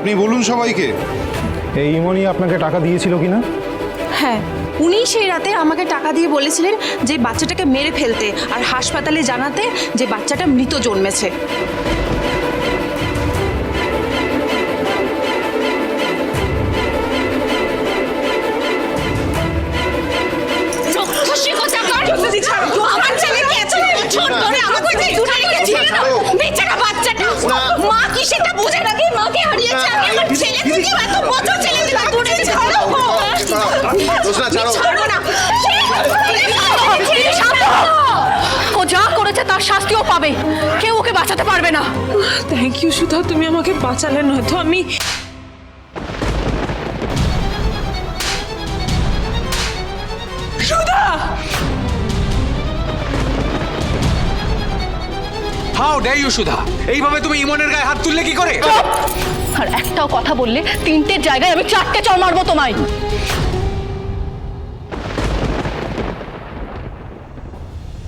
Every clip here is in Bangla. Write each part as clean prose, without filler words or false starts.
আপনি বলুন সবাইকে। এই ইমনি আপনাকে টাকা দিয়েছিল কিনা? হ্যাঁ, উনি সেই রাতে আমাকে টাকা দিয়ে বলেছিলেন যে বাচ্চাটাকে মেরে ফেলতে আর হাসপাতালে জানাতে যে বাচ্চাটা মৃত জন্মেছে। আমার ছেলেকে এত বছর ধরে আমাকে দূরে রেখেছিল না, বেচারা বাচ্চাটা। মা কি সেটা বুঝে নাকি মাকে হারিয়েছে? আমি আমার ছেলে থেকে এত বছর ছেলে থেকে দূরে ছাড়ো। ছাড়ো না। ও যা করেছে তার শাস্তিও পাবে, কেউ ওকে বাঁচাতে পারবে না। থ্যাংক ইউ সুধা, তুমি আমাকে বাঁচালে, নয়তো আমি। সুধা! হাউ ডে ইউ সুধা, এইভাবে তুমি ইমনের গায়ে হাত তুললে কি করে? আর একটাও কথা বললে তিনটের জায়গায় আমি চারটে চড় মারবো তোমায়।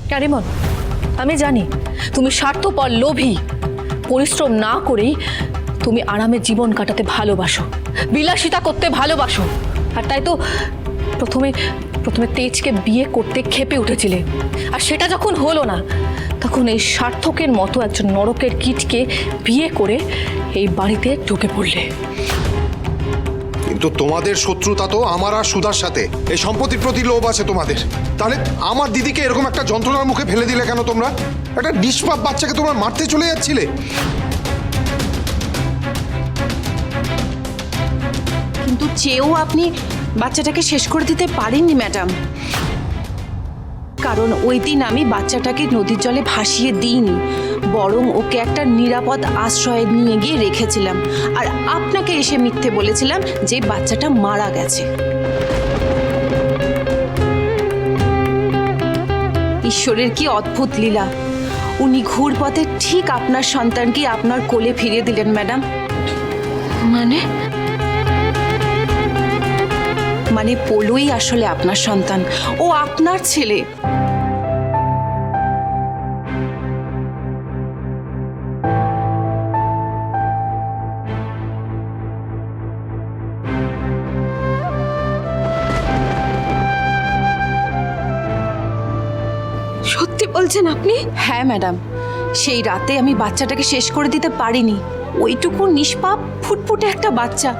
ক্যারিমন, আমি জানি তুমি স্বার্থপর, লোভী। পরিশ্রম না করেই তুমি আরামে জীবন কাটাতে ভালোবাসো, বিলাসিতা করতে ভালোবাসো। আর তাই তো প্রথমে তেজকে বিয়ে করতে ক্ষেপে উঠেছিলে। আর সেটা যখন হলো না, তখন এই সার্থকের মতো একজন নরকের কীটকে বিয়ে করে এই বাড়িতে ঢুকে পড়লে। কিন্তু তোমাদের শত্রুতা তো আমার আর সুধার সাথে। এই সম্পত্তির প্রতি লোভ আছে তোমাদের। তাহলে আমার দিদিকে এরকম একটা যন্ত্রণার মুখে ফেলে দিলে কেন তোমরা? একটা নিষ্পাপ বাচ্চাকে তোমরা মারতে চলে যাচ্ছিলে। কিন্তু চেয়েও আপনি বাচ্চাটাকে শেষ করে দিতে পারেননি ম্যাডাম, কারণ ওই দিন আমি বাচ্চাটাকে নদীর জলে ভাসিয়ে দিইনি, বরং ওকে একটা নিরাপদ আশ্রয়ে নিয়ে গিয়ে রেখেছিলাম। আর আপনাকে এসে মিথ্যে বলেছিলাম যে বাচ্চাটা মারা গেছে। ঈশ্বরের কি অদ্ভুত লীলা! উনি ঘুরপথে ঠিক আপনার সন্তানকে আপনার কোলে ফিরিয়ে দিলেন ম্যাডাম। মানে পলুই আসলে আপনার সন্তান, ও আপনার ছেলে। সত্যি বলছেন আপনি? হ্যাঁ ম্যাডাম, সেই রাতে আমি বাচ্চাটাকে শেষ করে দিতে পারিনি। ওইটুকু নিষ্পাপ ফুটফুটে একটা বাচ্চা,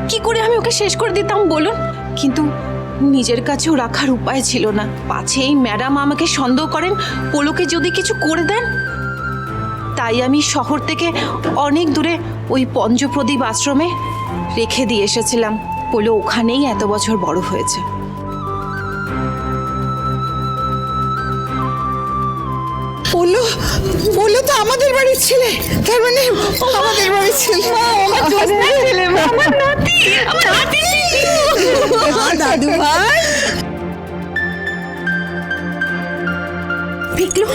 কি করে আমি ওকে শেষ করে দিতাম বলুন? কিন্তু নিজের কাছেও রাখার উপায় ছিল না। পাছে এই ম্যাডাম আমাকে সন্দেহ করেন, পোলোকে যদি কিছু করে দেন। তাই আমি শহর থেকে অনেক দূরে ওই পঞ্চপ্রদীপ আশ্রমে রেখে দিয়ে এসেছিলাম। পোলো ওখানেই এত বছর বড় হয়েছে। বললো তো আমাদের বাড়ির ছেলে, তার মানে আমাদের বাড়ির ছেলে। দাদু ভাই, পিকলু,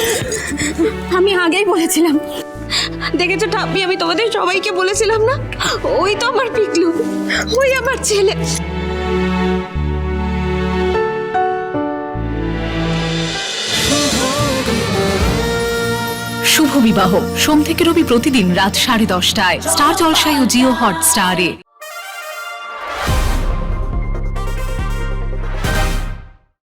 আমি আগেই বলেছিলাম, দেখেছো ঠাম্মি, আমি তোমাদের সবাইকে বলেছিলাম না, ওই তো আমার পিকলু, ওই আমার ছেলে। শুভ বিবাহ সোম থেকে রবি প্রতিদিন রাত 10:30টায় স্টার জলসায় ও জিও হটস্টারে।